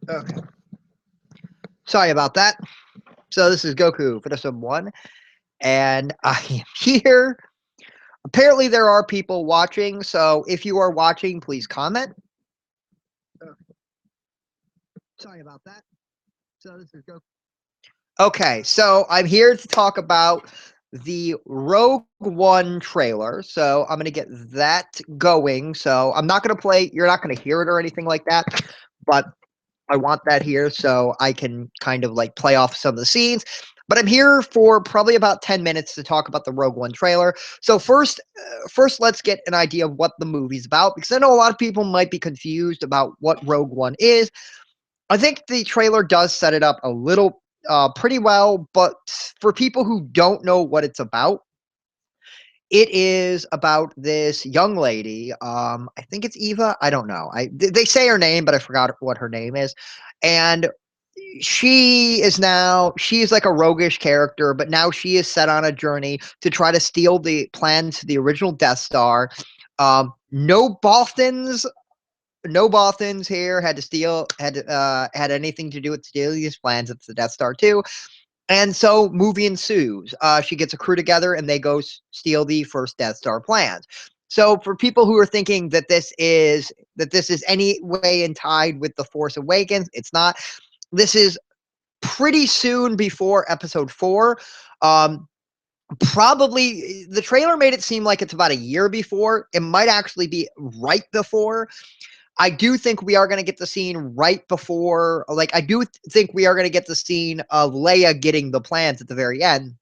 Okay. Sorry about that. So this is Goku for episode 1, and I am here. Apparently there are people watching, so if you are watching, please comment. Okay. Sorry about that. So this is Goku. Okay, so I'm here to talk about the Rogue One trailer. So I'm going to get that going. So I'm not going to play, you're not going to hear it or anything like that, but I want that here so I can kind of like play off some of the scenes. But I'm here for probably about 10 minutes to talk about the Rogue One trailer. So first let's get an idea of what the movie's about, because I know a lot of people might be confused about what Rogue One is. I think the trailer does set it up a little pretty well, but for people who don't know what it's about, it is about this young lady. I think it's Eva. I don't know. They say her name, but I forgot what her name is. And she is like a roguish character, but now she is set on a journey to try to steal the plans to the original Death Star. No Bothans, no Bothans here had anything to do with stealing these plans. It's the Death Star too. And so movie ensues. She gets a crew together and they go steal the first Death Star plans. So for people who are thinking that this is any way in tied with the Force Awakens, it's not. This is pretty soon before Episode 4. Probably the trailer made it seem like it's about a year before. It might actually be right before. I do think we are going to get the scene right before, like, I do think we are going to get the scene of Leia getting the plans at the very end.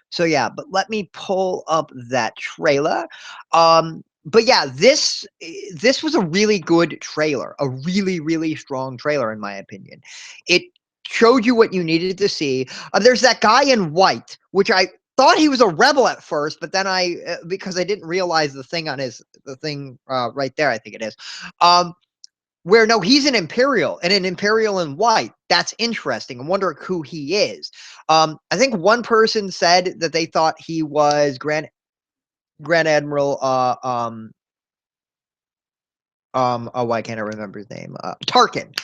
So yeah, but let me pull up that trailer. But yeah, this was a really good trailer, a really, really strong trailer, in my opinion. It showed you what you needed to see. There's that guy in white, which I thought he was a rebel at first, but then because I didn't realize the thing right there, I think it is. Where no, he's an Imperial and an Imperial in white. That's interesting. I wonder who he is. I think one person said that they thought he was Grand Admiral oh, why can't I remember his name? Tarkin.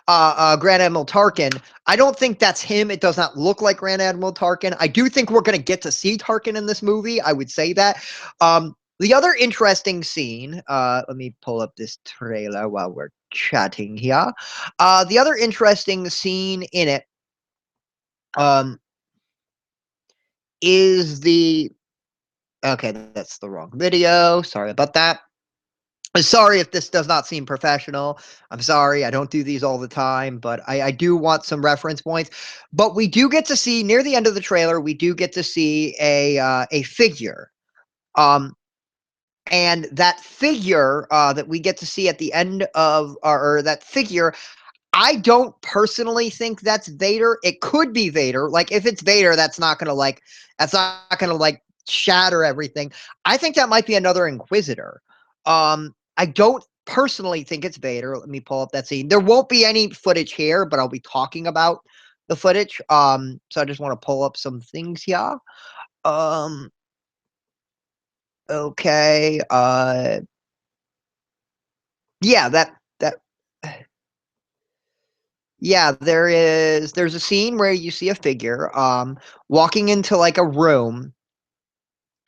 Grand Admiral Tarkin. I don't think that's him. It does not look like Grand Admiral Tarkin. I do think we're going to get to see Tarkin in this movie. I would say that. The other interesting scene, let me pull up this trailer while we're chatting here. The other interesting scene in it is the. Okay, that's the wrong video. Sorry about that. Sorry if this does not seem professional. I'm sorry. I don't do these all the time, but I do want some reference points. But we do get to see near the end of the trailer, we do get to see a figure. And that figure that we get to see at the end of or that figure, I don't personally think that's Vader. It could be Vader. Like if it's Vader, that's not gonna like shatter everything. I think that might be another Inquisitor. I don't personally think it's Vader. Let me pull up that scene. There won't be any footage here, but I'll be talking about the footage. So I just want to pull up some things here. Um, okay. Yeah, that yeah, there's a scene where you see a figure walking into like a room,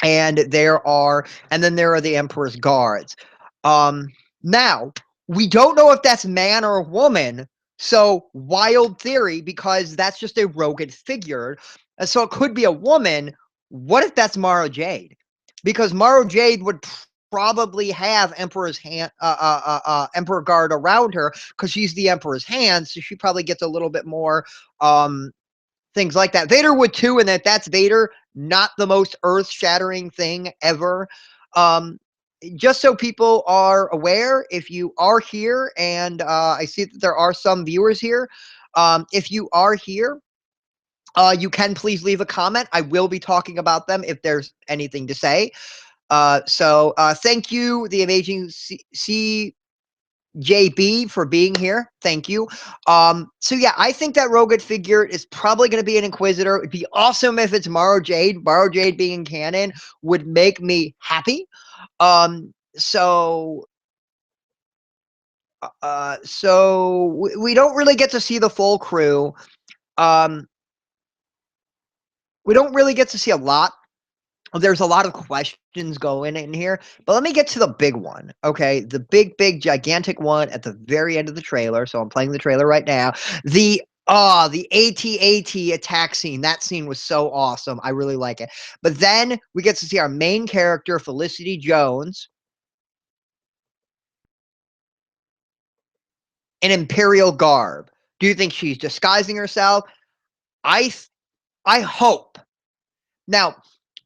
and then there are the Emperor's guards. Um Now, we don't know if that's man or woman, so wild theory, because that's just a rogue figure. So it could be a woman. What if that's Mara Jade? Because Mara Jade would probably have Emperor guard around her because she's the Emperor's hand, so she probably gets a little bit more things like that. Vader would too, and that's Vader, not the most earth-shattering thing ever. Um, just so people are aware, if you are here, and I see that there are some viewers here, if you are here, you can please leave a comment. I will be talking about them if there's anything to say. So thank you, the amazing JB, for being here. Thank you. So yeah, I think that Rogan figure is probably going to be an Inquisitor. It'd be awesome if it's Mara Jade. Mara Jade being in canon would make me happy. So So we don't really get to see the full crew. Um, we don't really get to see a lot. There's a lot of questions going in here, but let me get to the big one. Okay, the big, gigantic one at the very end of the trailer. So I'm playing the trailer right now. The AT-AT attack scene. That scene was so awesome. I really like it. But then we get to see our main character, Felicity Jones, in Imperial garb. Do you think she's disguising herself? I I hope. Now,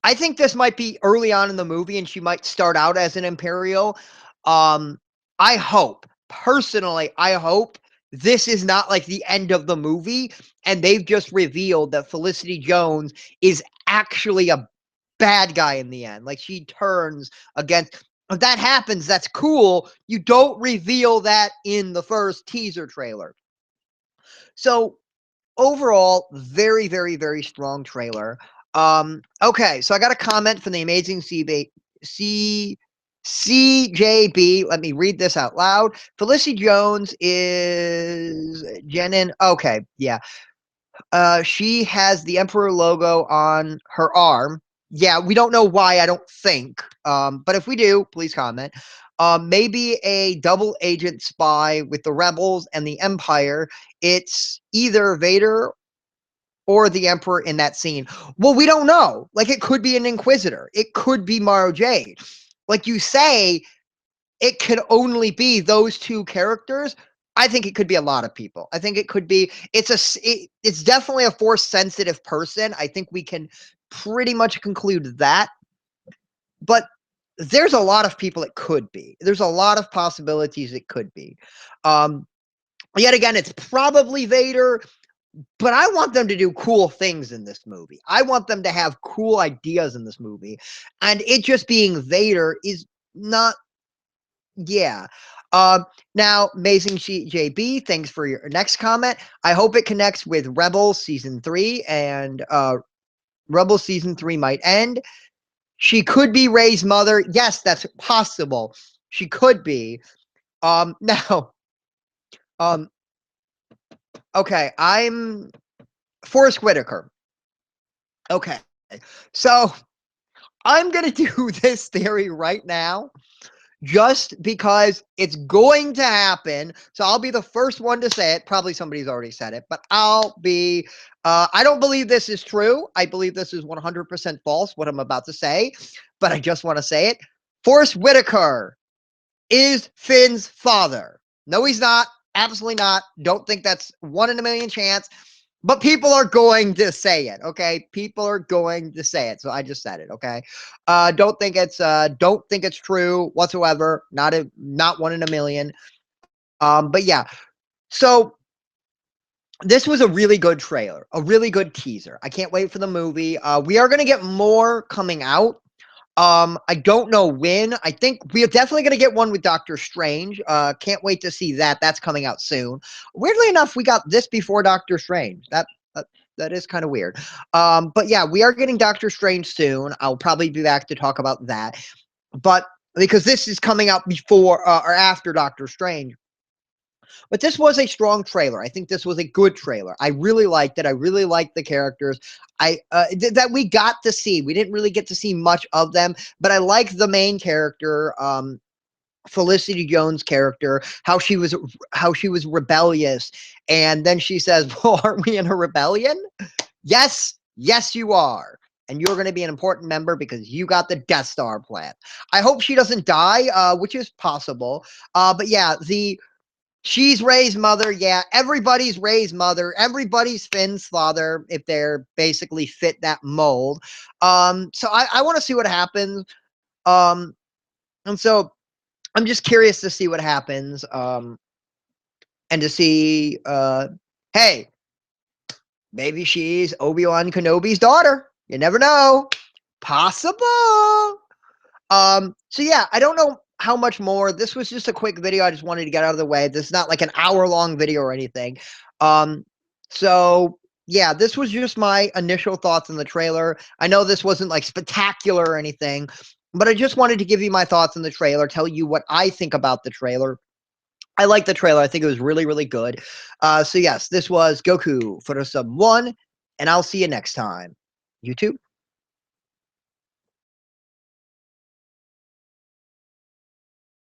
I think this might be early on in the movie and she might start out as an Imperial. Um, I hope, personally, I hope this is not like the end of the movie and they've just revealed that Felicity Jones is actually a bad guy in the end. Like she turns against. If that happens, that's cool. You don't reveal that in the first teaser trailer. So overall, very, very, very strong trailer. Okay, so I got a comment from the amazing CJB. Let me read this out loud. Felicity Jones is Jenin. Okay, yeah. She has the Emperor logo on her arm. Yeah, we don't know why, I don't think. But if we do, please comment. Maybe a double agent spy with the rebels and the Empire. It's either Vader or the Emperor in that scene. Well, we don't know. Like, it could be an Inquisitor. It could be Mara Jade. Like you say, it could only be those two characters. I think it could be a lot of people. I think it could be. It's definitely a force sensitive person. I think we can pretty much conclude that. But there's a lot of people it could be. There's a lot of possibilities it could be. Yet again, it's probably Vader. But I want them to do cool things in this movie. I want them to have cool ideas in this movie. And it just being Vader is not, yeah. Now, Amazing Sheet JB, thanks for your next comment. I hope it connects with Rebels Season 3, and Rebels Season 3 might end. She could be Rey's mother. Yes, that's possible. She could be. Now, um, okay, I'm Forrest Whitaker. Okay, so I'm going to do this theory right now just because it's going to happen. So I'll be the first one to say it. Probably somebody's already said it, but I'll be. I don't believe this is true. I believe this is 100% false, what I'm about to say, but I just want to say it. Forrest Whitaker is Finn's father. No, he's not. Absolutely not. Don't think that's 1 in a million chance. But people are going to say it, okay? People are going to say it. So I just said it, okay? Don't think it's true whatsoever. Not 1 in a million. But yeah. So this was a really good trailer, a really good teaser. I can't wait for the movie. We are gonna get more coming out. I don't know when. I think we are definitely going to get one with Doctor Strange. Can't wait to see that. That's coming out soon. Weirdly enough, we got this before Doctor Strange. That is kind of weird. But yeah, we are getting Doctor Strange soon. I'll probably be back to talk about that. But because this is coming out before or after Doctor Strange. But this was a strong trailer. I think this was a good trailer. I really liked it. I really liked the characters that we got to see. We didn't really get to see much of them, but I like the main character, Felicity Jones' character, how she was rebellious, and then she says, "Well, aren't we in a rebellion?" Yes, yes, you are. And you're going to be an important member because you got the Death Star plan. I hope she doesn't die, which is possible. But yeah, she's Rey's mother. Yeah, everybody's Rey's mother. Everybody's Finn's father, if they're basically fit that mold. So I want to see what happens. Um, and so I'm just curious to see what happens. And to see, hey, maybe she's Obi-Wan Kenobi's daughter. You never know. Possible. So yeah, I don't know how much more. This was just a quick video. I just wanted to get out of the way. This is not like an hour-long video or anything. So yeah, this was just my initial thoughts on the trailer. I know this wasn't like spectacular or anything, but I just wanted to give you my thoughts on the trailer, tell you what I think about the trailer. I like the trailer. I think it was really, really good. So yes, this was Goku for some one, and I'll see you next time. YouTube.